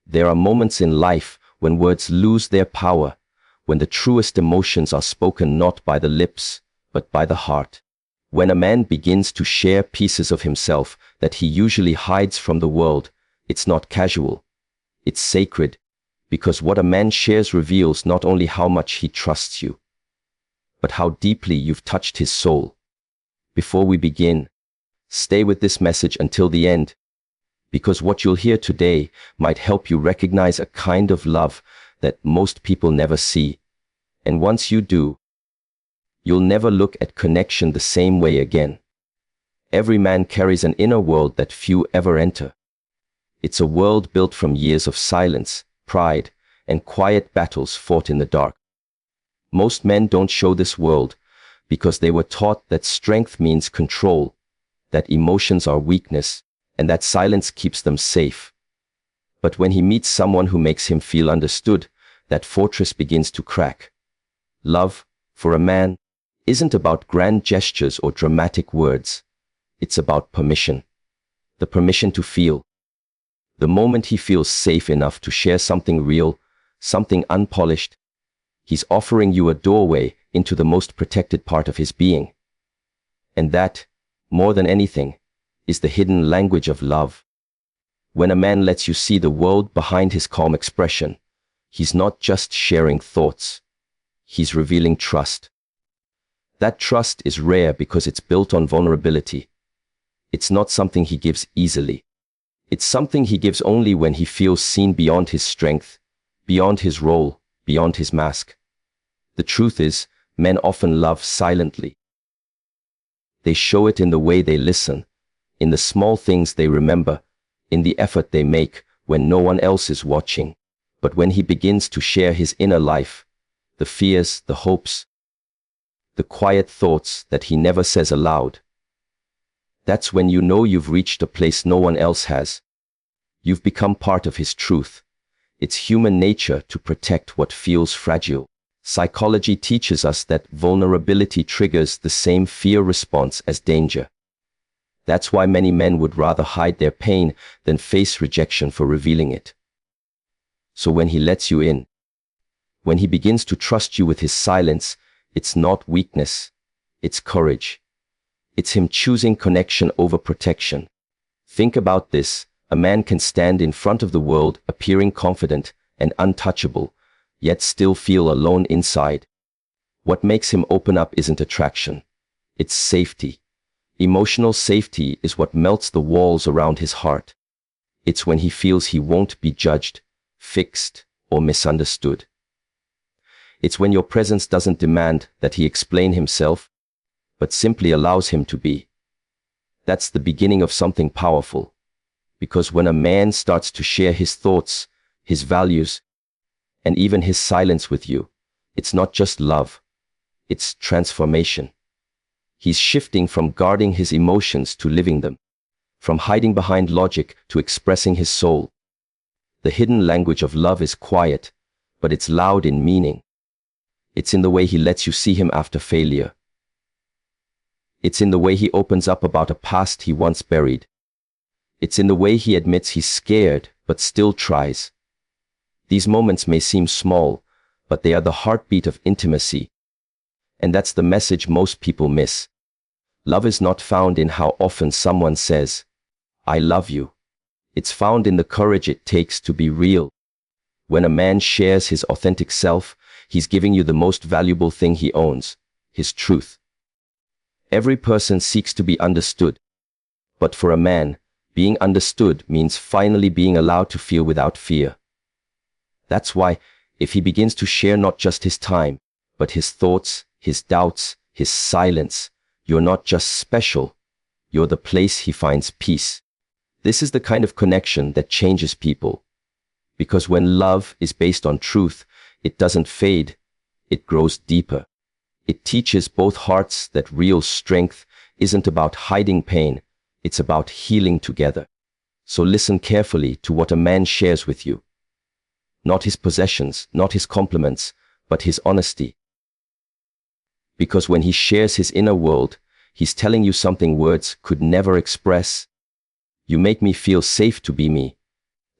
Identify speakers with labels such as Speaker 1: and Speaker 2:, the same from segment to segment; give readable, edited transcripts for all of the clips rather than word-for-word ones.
Speaker 1: There are moments in life when words lose their power, when the truest emotions are spoken not by the lips, but by the heart. When a man begins to share pieces of himself that he usually hides from the world, it's not casual. It's sacred, because what a man shares reveals not only how much he trusts you, but how deeply you've touched his soul. Before we begin, stay with this message until the end, because what you'll hear today might help you recognize a kind of love that most people never see. And once you do, you'll never look at connection the same way again. Every man carries an inner world that few ever enter. It's a world built from years of silence, pride, and quiet battles fought in the dark. Most men don't show this world because they were taught that strength means control, that emotions are weakness, and that silence keeps them safe. But when he meets someone who makes him feel understood, that fortress begins to crack. Love, for a man, isn't about grand gestures or dramatic words. It's about permission. The permission to feel. The moment he feels safe enough to share something real, something unpolished, he's offering you a doorway into the most protected part of his being. And that, more than anything, is the hidden language of love. When a man lets you see the world behind his calm expression, he's not just sharing thoughts. He's revealing trust. That trust is rare because it's built on vulnerability. It's not something he gives easily. It's something he gives only when he feels seen beyond his strength, beyond his role, beyond his mask. The truth is, men often love silently. They show it in the way they listen, in the small things they remember, in the effort they make when no one else is watching. But when he begins to share his inner life, the fears, the hopes, the quiet thoughts that he never says aloud, that's when you know you've reached a place no one else has. You've become part of his truth. It's human nature to protect what feels fragile. Psychology teaches us that vulnerability triggers the same fear response as danger. That's why many men would rather hide their pain than face rejection for revealing it. So when he lets you in, when he begins to trust you with his silence, it's not weakness, it's courage. It's him choosing connection over protection. Think about this. A man can stand in front of the world appearing confident and untouchable, yet still feel alone inside. What makes him open up isn't attraction. It's safety. Emotional safety is what melts the walls around his heart. It's when he feels he won't be judged, fixed, or misunderstood. It's when your presence doesn't demand that he explain himself, but simply allows him to be. That's the beginning of something powerful. Because when a man starts to share his thoughts, his values, and even his silence with you, it's not just love, it's transformation. He's shifting from guarding his emotions to living them, from hiding behind logic to expressing his soul. The hidden language of love is quiet, but it's loud in meaning. It's in the way he lets you see him after failure. It's in the way he opens up about a past he once buried. It's in the way he admits he's scared, but still tries. These moments may seem small, but they are the heartbeat of intimacy. And that's the message most people miss. Love is not found in how often someone says, "I love you." It's found in the courage it takes to be real. When a man shares his authentic self, he's giving you the most valuable thing he owns, his truth. Every person seeks to be understood. But for a man, being understood means finally being allowed to feel without fear. That's why, if he begins to share not just his time, but his thoughts, his doubts, his silence, you're not just special, you're the place he finds peace. This is the kind of connection that changes people. Because when love is based on truth, it doesn't fade, it grows deeper. It teaches both hearts that real strength isn't about hiding pain, it's about healing together. So listen carefully to what a man shares with you. Not his possessions, not his compliments, but his honesty. Because when he shares his inner world, he's telling you something words could never express. You make me feel safe to be me.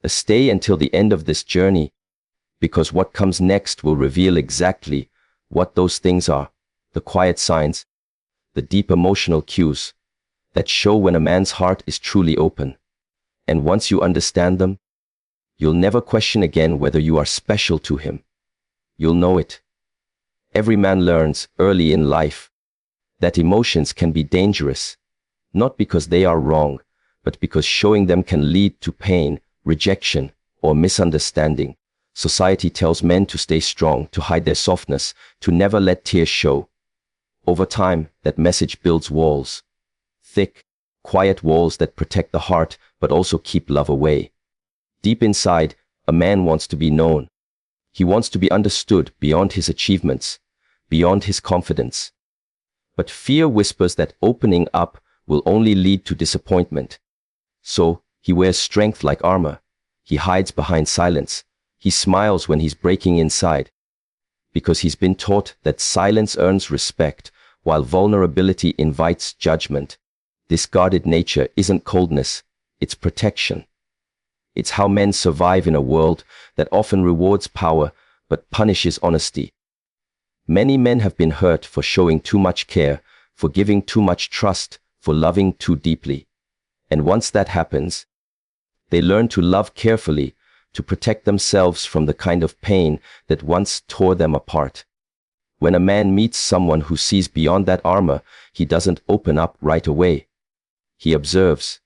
Speaker 1: Stay until the end of this journey, because what comes next will reveal exactly what those things are, the quiet signs, the deep emotional cues that show when a man's heart is truly open. And once you understand them, you'll never question again whether you are special to him. You'll know it. Every man learns early in life that emotions can be dangerous, not because they are wrong, but because showing them can lead to pain, rejection, or misunderstanding. Society tells men to stay strong, to hide their softness, to never let tears show. Over time, that message builds walls. Thick, quiet walls that protect the heart but also keep love away. Deep inside, a man wants to be known. He wants to be understood beyond his achievements, beyond his confidence. But fear whispers that opening up will only lead to disappointment. So, he wears strength like armor. He hides behind silence. He smiles when he's breaking inside. Because he's been taught that silence earns respect, while vulnerability invites judgment. This guarded nature isn't coldness, it's protection. It's how men survive in a world that often rewards power but punishes honesty. Many men have been hurt for showing too much care, for giving too much trust, for loving too deeply. And once that happens, they learn to love carefully, to protect themselves from the kind of pain that once tore them apart. When a man meets someone who sees beyond that armor, he doesn't open up right away. He observes.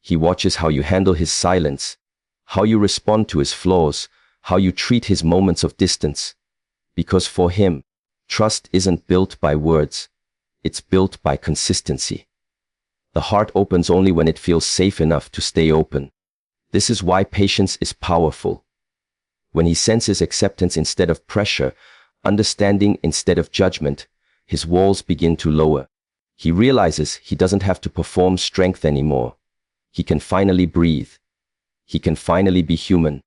Speaker 1: He watches how you handle his silence, how you respond to his flaws, how you treat his moments of distance. Because for him, trust isn't built by words, it's built by consistency. The heart opens only when it feels safe enough to stay open. This is why patience is powerful. When he senses acceptance instead of pressure, understanding instead of judgment, his walls begin to lower. He realizes he doesn't have to perform strength anymore. He can finally breathe. He can finally be human.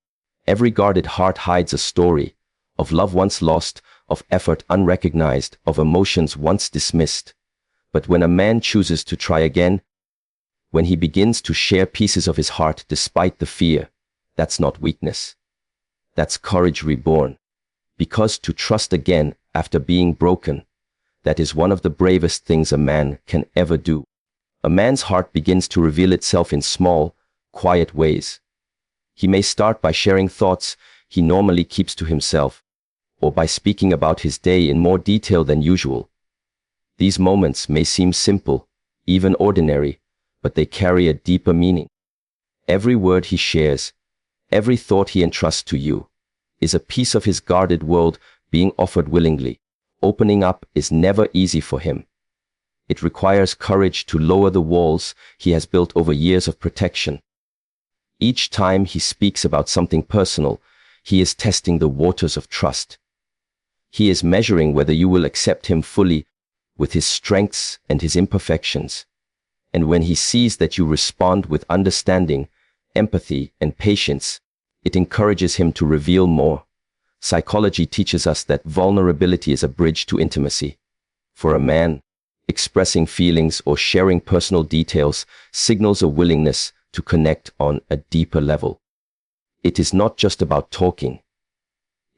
Speaker 1: Every guarded heart hides a story of love once lost, of effort unrecognized, of emotions once dismissed. But when a man chooses to try again, when he begins to share pieces of his heart despite the fear, that's not weakness. That's courage reborn. Because to trust again after being broken, that is one of the bravest things a man can ever do. A man's heart begins to reveal itself in small, quiet ways. He may start by sharing thoughts he normally keeps to himself, or by speaking about his day in more detail than usual. These moments may seem simple, even ordinary, but they carry a deeper meaning. Every word he shares, every thought he entrusts to you, is a piece of his guarded world being offered willingly. Opening up is never easy for him. It requires courage to lower the walls he has built over years of protection. Each time he speaks about something personal, he is testing the waters of trust. He is measuring whether you will accept him fully, with his strengths and his imperfections. And when he sees that you respond with understanding, empathy, and patience, it encourages him to reveal more. Psychology teaches us that vulnerability is a bridge to intimacy. For a man, expressing feelings or sharing personal details signals a willingness to connect on a deeper level. It is not just about talking.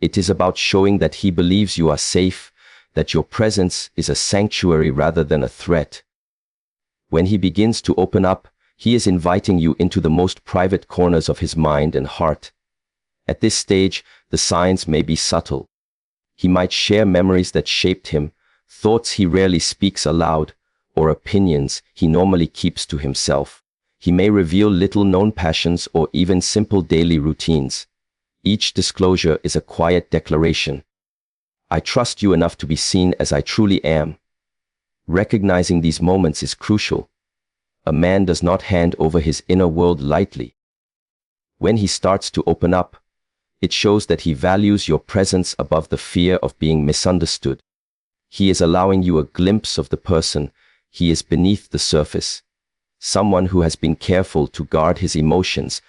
Speaker 1: It is about showing that he believes you are safe, that your presence is a sanctuary rather than a threat. When he begins to open up, he is inviting you into the most private corners of his mind and heart. At this stage, the signs may be subtle. He might share memories that shaped him, thoughts he rarely speaks aloud, or opinions he normally keeps to himself. He may reveal little-known passions or even simple daily routines. Each disclosure is a quiet declaration. I trust you enough to be seen as I truly am. Recognizing these moments is crucial. A man does not hand over his inner world lightly. When he starts to open up, it shows that he values your presence above the fear of being misunderstood. He is allowing you a glimpse of the person he is beneath the surface. Someone who has been careful to guard his emotions,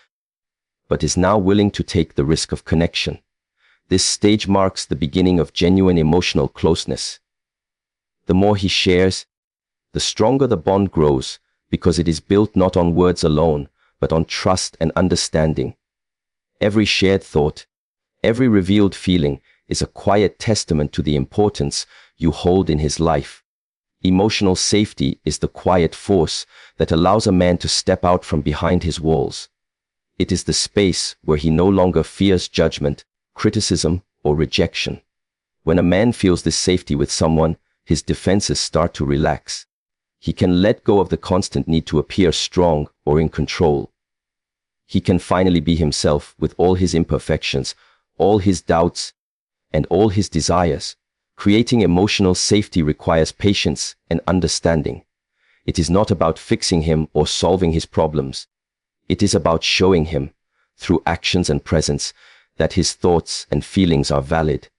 Speaker 1: but is now willing to take the risk of connection. This stage marks the beginning of genuine emotional closeness. The more he shares, the stronger the bond grows, because it is built not on words alone, but on trust and understanding. Every shared thought, every revealed feeling is a quiet testament to the importance you hold in his life. Emotional safety is the quiet force that allows a man to step out from behind his walls. It is the space where he no longer fears judgment, criticism, or rejection. When a man feels this safety with someone, his defenses start to relax. He can let go of the constant need to appear strong or in control. He can finally be himself with all his imperfections, all his doubts, and all his desires. Creating emotional safety requires patience and understanding. It is not about fixing him or solving his problems. It is about showing him, through actions and presence, that his thoughts and feelings are valid,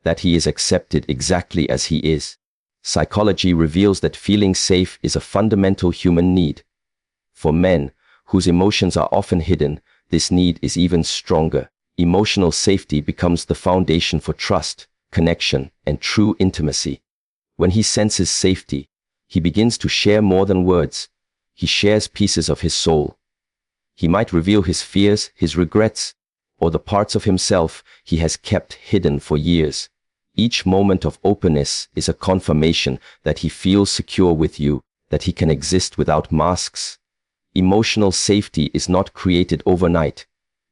Speaker 1: that he is accepted exactly as he is. Psychology reveals that feeling safe is a fundamental human need. For men, whose emotions are often hidden, this need is even stronger. Emotional safety becomes the foundation for trust, connection, and true intimacy. When he senses safety, he begins to share more than words. He shares pieces of his soul. He might reveal his fears, his regrets, or the parts of himself he has kept hidden for years. Each moment of openness is a confirmation that he feels secure with you, that he can exist without masks. Emotional safety is not created overnight.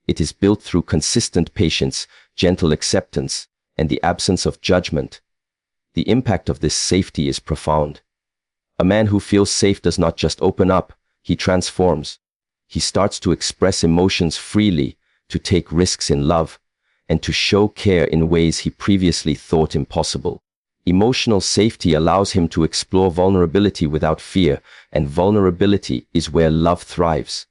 Speaker 1: It is built through consistent patience, gentle acceptance, and the absence of judgment. The impact of this safety is profound. A man who feels safe does not just open up, he transforms. He starts to express emotions freely, to take risks in love, and to show care in ways he previously thought impossible. Emotional safety allows him to explore vulnerability without fear, and vulnerability is where love thrives.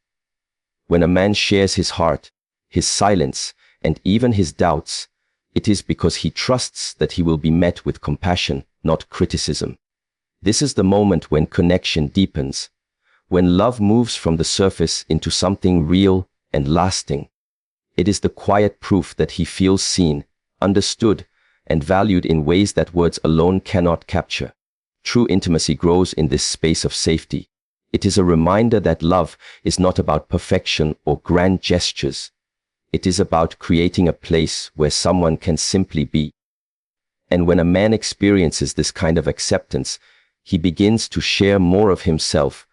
Speaker 1: When a man shares his heart, his silence, and even his doubts, it is because he trusts that he will be met with compassion, not criticism. This is the moment when connection deepens, when love moves from the surface into something real and lasting. It is the quiet proof that he feels seen, understood, and valued in ways that words alone cannot capture. True intimacy grows in this space of safety. It is a reminder that love is not about perfection or grand gestures. It is about creating a place where someone can simply be. And when a man experiences this kind of acceptance, he begins to share more of himself,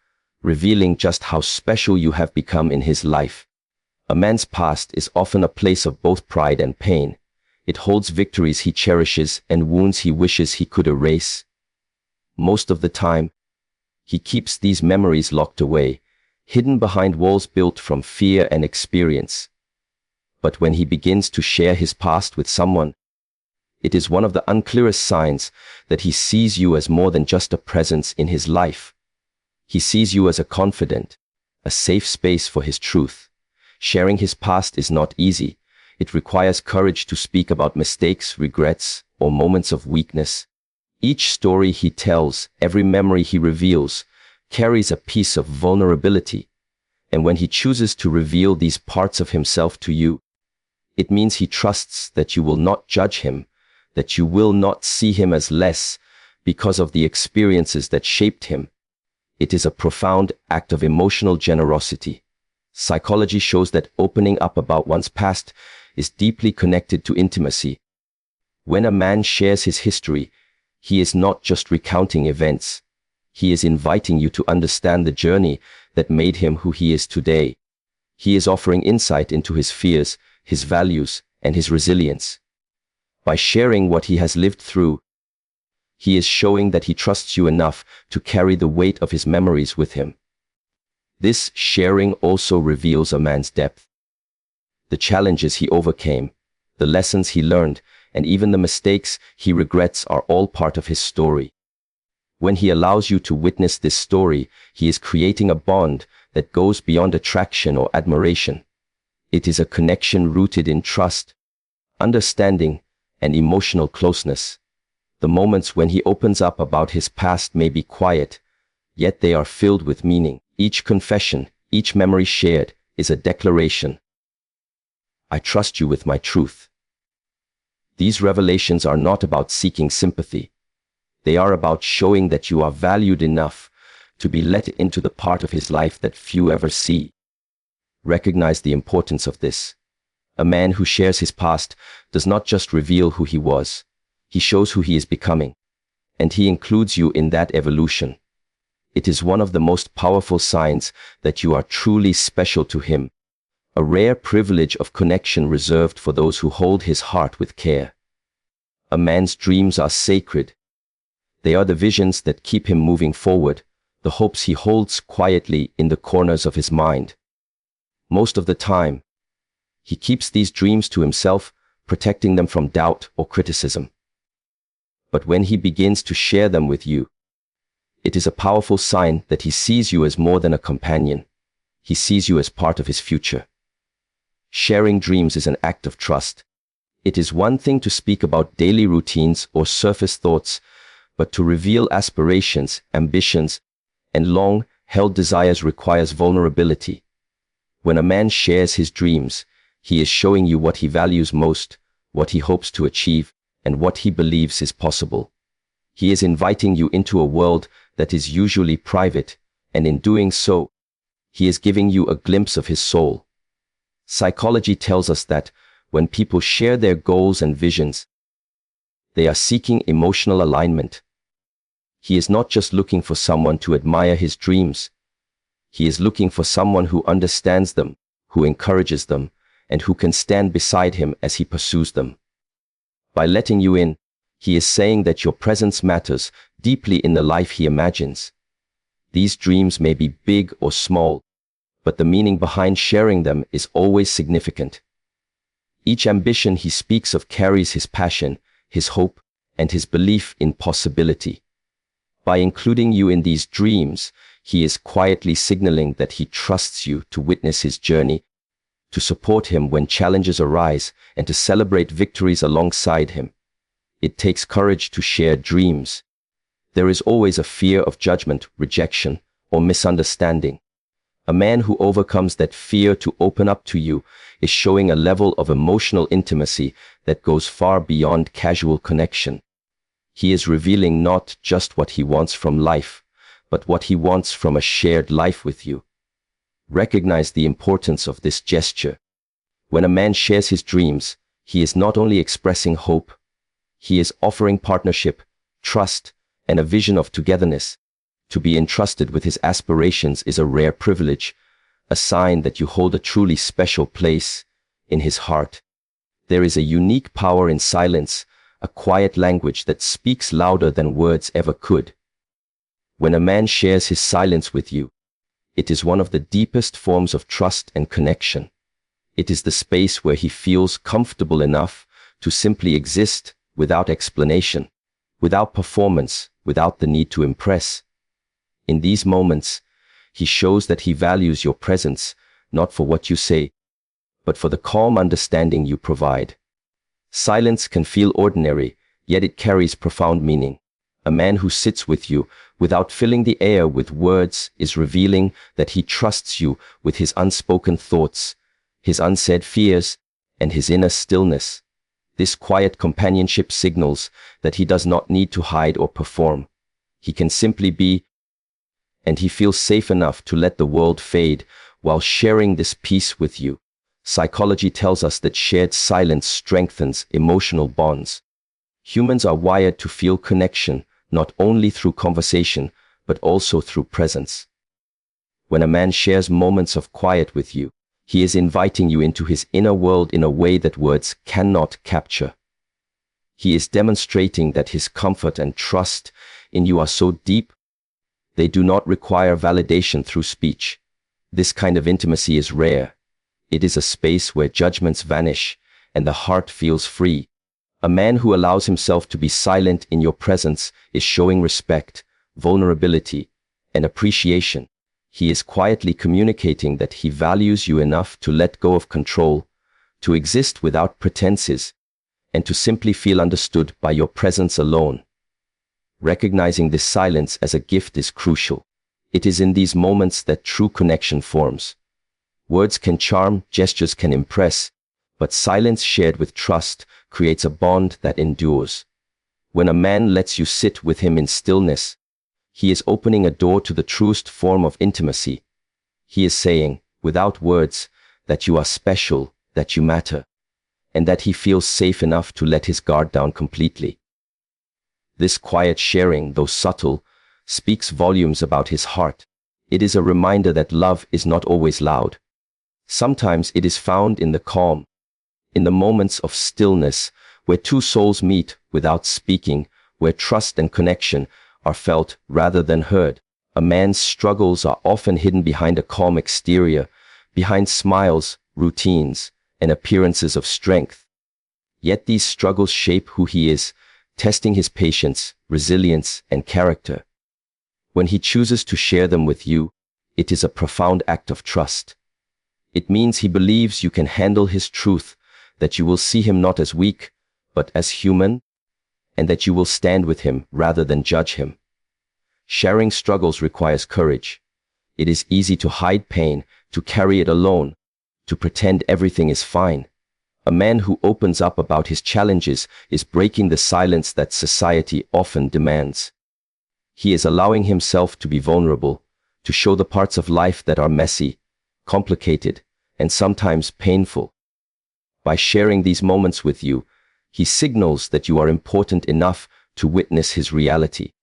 Speaker 1: revealing just how special you have become in his life. A man's past is often a place of both pride and pain. It holds victories he cherishes and wounds he wishes he could erase. Most of the time, he keeps these memories locked away, hidden behind walls built from fear and experience. But when he begins to share his past with someone, it is one of the unclearest signs that he sees you as more than just a presence in his life. He sees you as a confidant, a safe space for his truth. Sharing his past is not easy. It requires courage to speak about mistakes, regrets, or moments of weakness. Each story he tells, every memory he reveals, carries a piece of vulnerability. And when he chooses to reveal these parts of himself to you, it means he trusts that you will not judge him, that you will not see him as less because of the experiences that shaped him. It is a profound act of emotional generosity. Psychology shows that opening up about one's past is deeply connected to intimacy. When a man shares his history, he is not just recounting events. He is inviting you to understand the journey that made him who he is today. He is offering insight into his fears, his values, and his resilience. By sharing what he has lived through, he is showing that he trusts you enough to carry the weight of his memories with him. This sharing also reveals a man's depth. The challenges he overcame, the lessons he learned, and even the mistakes he regrets are all part of his story. When he allows you to witness this story, he is creating a bond that goes beyond attraction or admiration. It is a connection rooted in trust, understanding, and emotional closeness. The moments when he opens up about his past may be quiet, yet they are filled with meaning. Each confession, each memory shared, is a declaration. I trust you with my truth. These revelations are not about seeking sympathy. They are about showing that you are valued enough to be let into the part of his life that few ever see. Recognize the importance of this. A man who shares his past does not just reveal who he was, he shows who he is becoming, and he includes you in that evolution. It is one of the most powerful signs that you are truly special to him, a rare privilege of connection reserved for those who hold his heart with care. A man's dreams are sacred. They are the visions that keep him moving forward, the hopes he holds quietly in the corners of his mind. Most of the time, he keeps these dreams to himself, protecting them from doubt or criticism. But when he begins to share them with you, it is a powerful sign that he sees you as more than a companion. He sees you as part of his future. Sharing dreams is an act of trust. It is one thing to speak about daily routines or surface thoughts, but to reveal aspirations, ambitions, and long-held desires requires vulnerability. When a man shares his dreams, he is showing you what he values most, what he hopes to achieve, and what he believes is possible. He is inviting you into a world that is usually private, and in doing so, he is giving you a glimpse of his soul. Psychology tells us that when people share their goals and visions, they are seeking emotional alignment. He is not just looking for someone to admire his dreams. He is looking for someone who understands them, who encourages them, and who can stand beside him as he pursues them. By letting you in, he is saying that your presence matters deeply in the life he imagines. These dreams may be big or small, but the meaning behind sharing them is always significant. Each ambition he speaks of carries his passion, his hope, and his belief in possibility. By including you in these dreams, he is quietly signaling that he trusts you to witness his journey, to support him when challenges arise, and to celebrate victories alongside him. It takes courage to share dreams. There is always a fear of judgment, rejection, or misunderstanding. A man who overcomes that fear to open up to you is showing a level of emotional intimacy that goes far beyond casual connection. He is revealing not just what he wants from life, but what he wants from a shared life with you. Recognize the importance of this gesture. When a man shares his dreams, he is not only expressing hope, he is offering partnership, trust, and a vision of togetherness. To be entrusted with his aspirations is a rare privilege, a sign that you hold a truly special place in his heart. There is a unique power in silence, a quiet language that speaks louder than words ever could. When a man shares his silence with you, it is one of the deepest forms of trust and connection. It is the space where he feels comfortable enough to simply exist without explanation, without performance, without the need to impress. In these moments, he shows that he values your presence, not for what you say, but for the calm understanding you provide. Silence can feel ordinary, yet it carries profound meaning. A man who sits with you without filling the air with words is revealing that he trusts you with his unspoken thoughts, his unsaid fears, and his inner stillness. This quiet companionship signals that he does not need to hide or perform. He can simply be, and he feels safe enough to let the world fade while sharing this peace with you. Psychology tells us that shared silence strengthens emotional bonds. Humans are wired to feel connection, not only through conversation, but also through presence. When a man shares moments of quiet with you, he is inviting you into his inner world in a way that words cannot capture. He is demonstrating that his comfort and trust in you are so deep, they do not require validation through speech. This kind of intimacy is rare. It is a space where judgments vanish and the heart feels free. A man who allows himself to be silent in your presence is showing respect, vulnerability, and appreciation. He is quietly communicating that he values you enough to let go of control, to exist without pretenses, and to simply feel understood by your presence alone. Recognizing this silence as a gift is crucial. It is in these moments that true connection forms. Words can charm, gestures can impress, but silence shared with trust creates a bond that endures. When a man lets you sit with him in stillness, he is opening a door to the truest form of intimacy. He is saying, without words, that you are special, that you matter. and that he feels safe enough to let his guard down completely. This quiet sharing, though subtle, speaks volumes about his heart. It is a reminder that love is not always loud. Sometimes it is found in the calm, in the moments of stillness, where two souls meet without speaking, where trust and connection are felt rather than heard. A man's struggles are often hidden behind a calm exterior, behind smiles, routines, and appearances of strength. Yet these struggles shape who he is, testing his patience, resilience, and character. When he chooses to share them with you, it is a profound act of trust. It means he believes you can handle his truth, that you will see him not as weak, but as human, and that you will stand with him rather than judge him. Sharing struggles requires courage. It is easy to hide pain, to carry it alone, to pretend everything is fine. A man who opens up about his challenges is breaking the silence that society often demands. He is allowing himself to be vulnerable, to show the parts of life that are messy, complicated, and sometimes painful. By sharing these moments with you, he signals that you are important enough to witness his reality.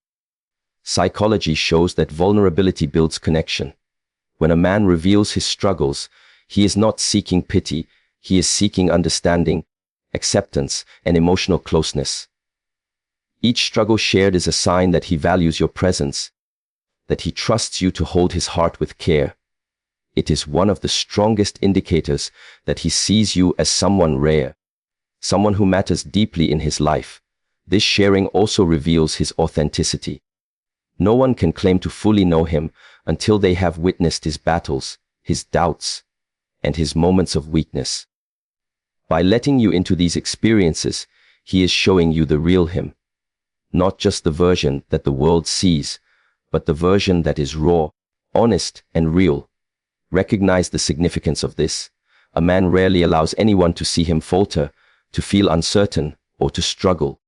Speaker 1: Psychology shows that vulnerability builds connection. When a man reveals his struggles, he is not seeking pity, he is seeking understanding, acceptance, and emotional closeness. Each struggle shared is a sign that he values your presence, that he trusts you to hold his heart with care. It is one of the strongest indicators that he sees you as someone rare, someone who matters deeply in his life. This sharing also reveals his authenticity. No one can claim to fully know him until they have witnessed his battles, his doubts, and his moments of weakness. By letting you into these experiences, he is showing you the real him. Not just the version that the world sees, but the version that is raw, honest, and real. Recognize the significance of this. A man rarely allows anyone to see him falter, to feel uncertain, or to struggle.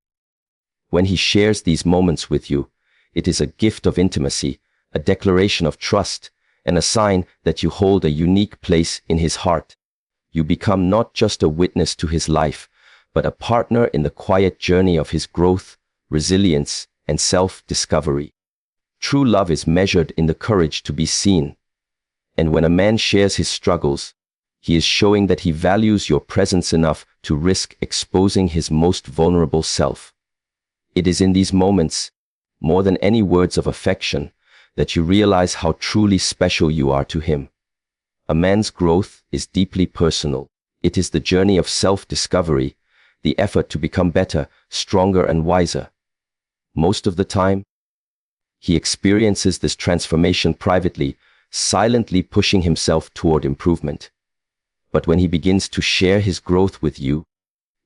Speaker 1: When he shares these moments with you, it is a gift of intimacy, a declaration of trust, and a sign that you hold a unique place in his heart. You become not just a witness to his life, but a partner in the quiet journey of his growth, resilience, and self-discovery. True love is measured in the courage to be seen. And when a man shares his struggles, he is showing that he values your presence enough to risk exposing his most vulnerable self. It is in these moments, more than any words of affection, that you realize how truly special you are to him. A man's growth is deeply personal. It is the journey of self-discovery, the effort to become better, stronger, and wiser. Most of the time, he experiences this transformation privately, silently pushing himself toward improvement. But when he begins to share his growth with you,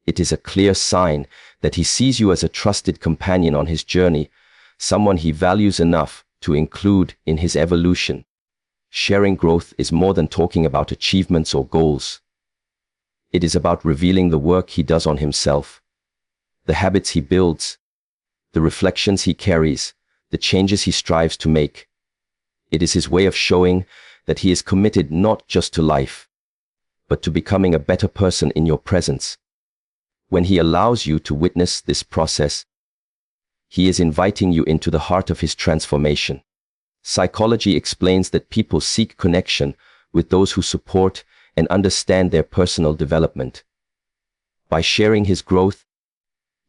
Speaker 1: it is a clear sign that he sees you as a trusted companion on his journey, someone he values enough to include in his evolution. Sharing growth is more than talking about achievements or goals. It is about revealing the work he does on himself, the habits he builds, the reflections he carries, the changes he strives to make. It is his way of showing that he is committed not just to life, but to becoming a better person in your presence. When he allows you to witness this process, he is inviting you into the heart of his transformation. Psychology explains that people seek connection with those who support and understand their personal development. By sharing his growth,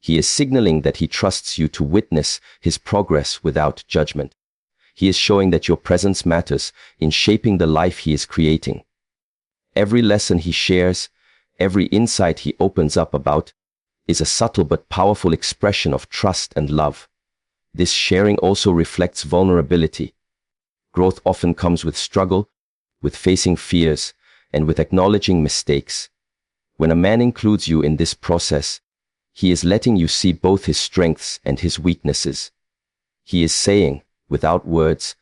Speaker 1: he is signaling that he trusts you to witness his progress without judgment. He is showing that your presence matters in shaping the life he is creating. Every lesson he shares, every insight he opens up about, is a subtle but powerful expression of trust and love. This sharing also reflects vulnerability. Growth often comes with struggle, with facing fears, and with acknowledging mistakes. When a man includes you in this process, he is letting you see both his strengths and his weaknesses. He is saying, without words,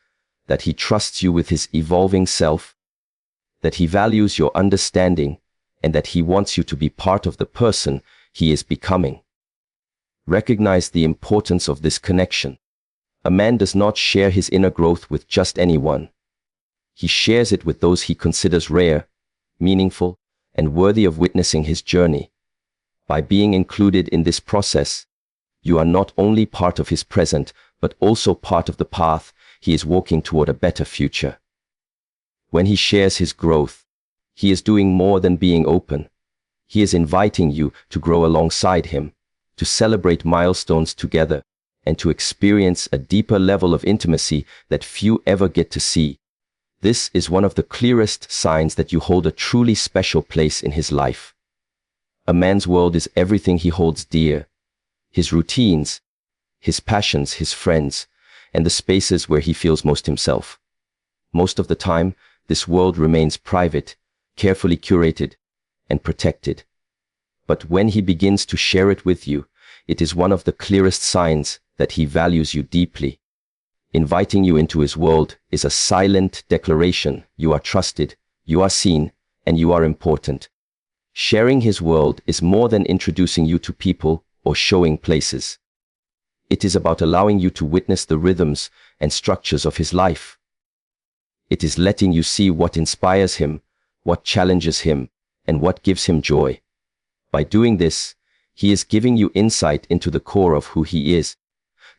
Speaker 1: that he trusts you with his evolving self, that he values your understanding, and that he wants you to be part of the person he is becoming. Recognize the importance of this connection. A man does not share his inner growth with just anyone. He shares it with those he considers rare, meaningful, and worthy of witnessing his journey. By being included in this process, you are not only part of his present, but also part of the path he is walking toward a better future. When he shares his growth, he is doing more than being open. He is inviting you to grow alongside him, to celebrate milestones together, and to experience a deeper level of intimacy that few ever get to see. This is one of the clearest signs that you hold a truly special place in his life. A man's world is everything he holds dear: his routines, his passions, his friends, and the spaces where he feels most himself. Most of the time, this world remains private, carefully curated, and protected. But when he begins to share it with you, it is one of the clearest signs that he values you deeply. Inviting you into his world is a silent declaration: you are trusted, you are seen, and you are important. Sharing his world is more than introducing you to people or showing places. It is about allowing you to witness the rhythms and structures of his life. It is letting you see what inspires him, what challenges him, and what gives him joy. By doing this, he is giving you insight into the core of who he is,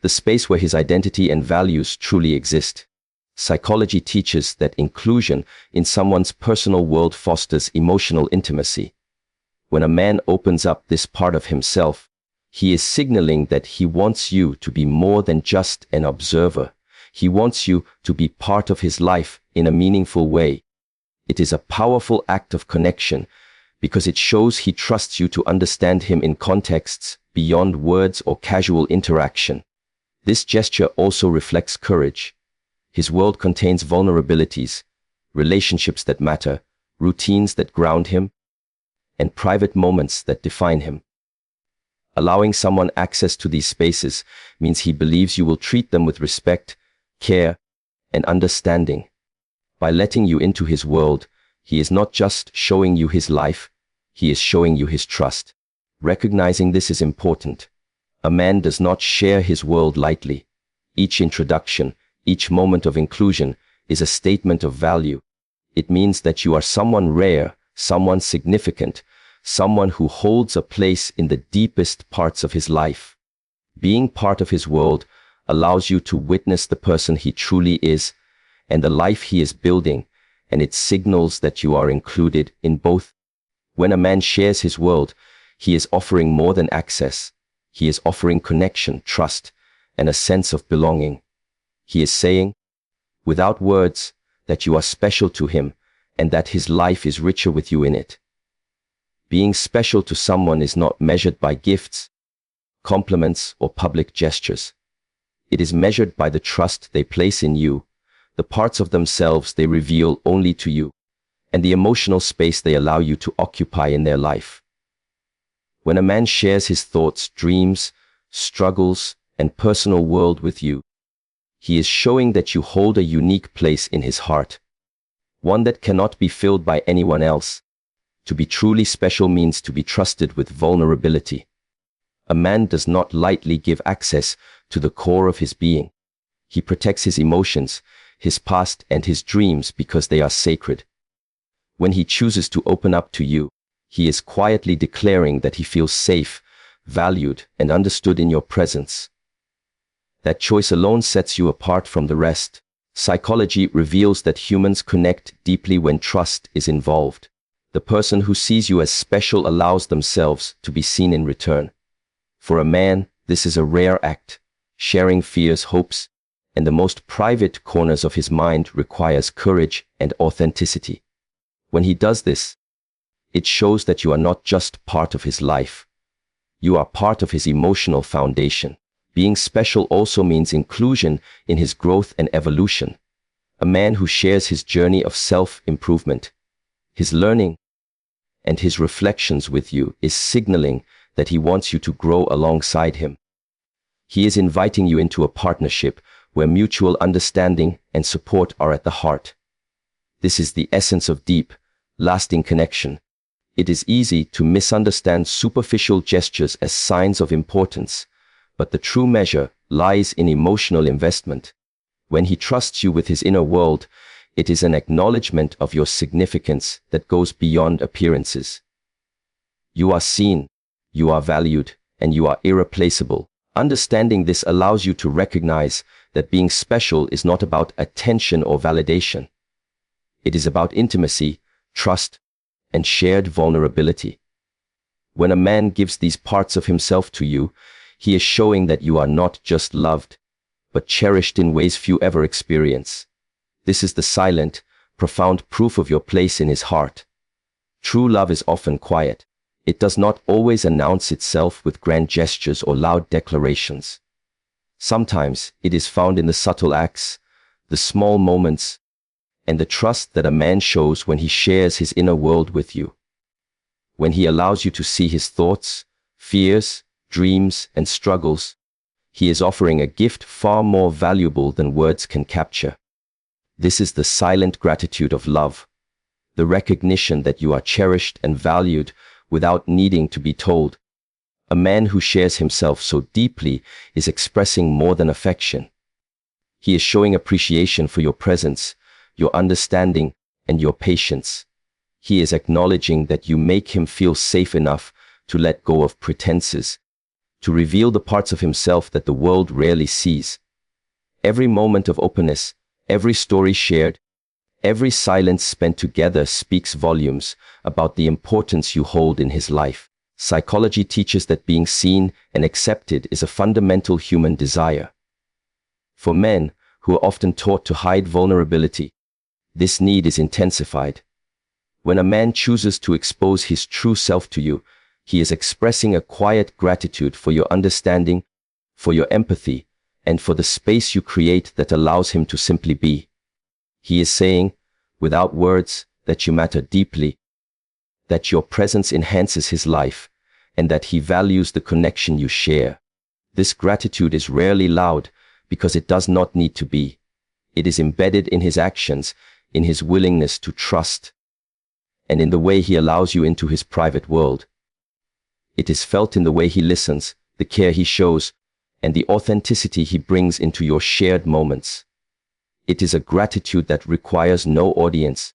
Speaker 1: the space where his identity and values truly exist. Psychology teaches that inclusion in someone's personal world fosters emotional intimacy. When a man opens up this part of himself, he is signaling that he wants you to be more than just an observer. He wants you to be part of his life in a meaningful way. It is a powerful act of connection because it shows he trusts you to understand him in contexts beyond words or casual interaction. This gesture also reflects courage. His world contains vulnerabilities, relationships that matter, routines that ground him, and private moments that define him. Allowing someone access to these spaces means he believes you will treat them with respect, care, and understanding. By letting you into his world, he is not just showing you his life, he is showing you his trust. Recognizing this is important. A man does not share his world lightly. Each introduction, each moment of inclusion is a statement of value. It means that you are someone rare, someone significant, someone who holds a place in the deepest parts of his life. Being part of his world allows you to witness the person he truly is and the life he is building, and it signals that you are included in both. When a man shares his world, he is offering more than access. He is offering connection, trust, and a sense of belonging. He is saying, without words, that you are special to him and that his life is richer with you in it. Being special to someone is not measured by gifts, compliments, or public gestures. It is measured by the trust they place in you, the parts of themselves they reveal only to you, and the emotional space they allow you to occupy in their life. When a man shares his thoughts, dreams, struggles, and personal world with you, he is showing that you hold a unique place in his heart, one that cannot be filled by anyone else. To be truly special means to be trusted with vulnerability. A man does not lightly give access to the core of his being. He protects his emotions, his past, and his dreams because they are sacred. When he chooses to open up to you, he is quietly declaring that he feels safe, valued, and understood in your presence. That choice alone sets you apart from the rest. Psychology reveals that humans connect deeply when trust is involved. The person who sees you as special allows themselves to be seen in return. For a man, this is a rare act. Sharing fears, hopes, and the most private corners of his mind requires courage and authenticity. When he does this, it shows that you are not just part of his life. You are part of his emotional foundation. Being special also means inclusion in his growth and evolution. A man who shares his journey of self-improvement, his learning, and his reflections with you is signaling that he wants you to grow alongside him. He is inviting you into a partnership where mutual understanding and support are at the heart. This is the essence of deep, lasting connection. It is easy to misunderstand superficial gestures as signs of importance, but the true measure lies in emotional investment. When he trusts you with his inner world, it is an acknowledgement of your significance that goes beyond appearances. You are seen, you are valued, and you are irreplaceable. Understanding this allows you to recognize that being special is not about attention or validation. It is about intimacy, trust, and shared vulnerability. When a man gives these parts of himself to you, he is showing that you are not just loved, but cherished in ways few ever experience. This is the silent, profound proof of your place in his heart. True love is often quiet. It does not always announce itself with grand gestures or loud declarations. Sometimes it is found in the subtle acts, the small moments, and the trust that a man shows when he shares his inner world with you. When he allows you to see his thoughts, fears, dreams, and struggles, he is offering a gift far more valuable than words can capture. This is the silent gratitude of love, the recognition that you are cherished and valued without needing to be told. A man who shares himself so deeply is expressing more than affection. He is showing appreciation for your presence, your understanding, and your patience. He is acknowledging that you make him feel safe enough to let go of pretenses, to reveal the parts of himself that the world rarely sees. Every moment of openness, every story shared, every silence spent together speaks volumes about the importance you hold in his life. Psychology teaches that being seen and accepted is a fundamental human desire. For men, who are often taught to hide vulnerability, this need is intensified. When a man chooses to expose his true self to you, he is expressing a quiet gratitude for your understanding, for your empathy, and for the space you create that allows him to simply be. He is saying, without words, that you matter deeply, that your presence enhances his life, and that he values the connection you share. This gratitude is rarely loud because it does not need to be. It is embedded in his actions, in his willingness to trust, and in the way he allows you into his private world. It is felt in the way he listens, the care he shows, and the authenticity he brings into your shared moments. It is a gratitude that requires no audience,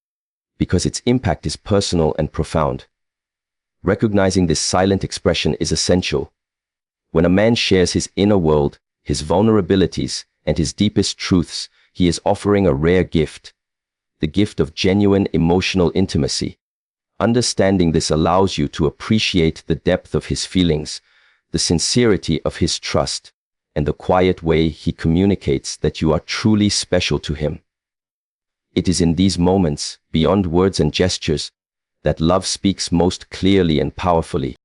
Speaker 1: because its impact is personal and profound. Recognizing this silent expression is essential. When a man shares his inner world, his vulnerabilities, and his deepest truths, he is offering a rare gift, the gift of genuine emotional intimacy. Understanding this allows you to appreciate the depth of his feelings, the sincerity of his trust, and the quiet way he communicates that you are truly special to him. It is in these moments, beyond words and gestures, that love speaks most clearly and powerfully.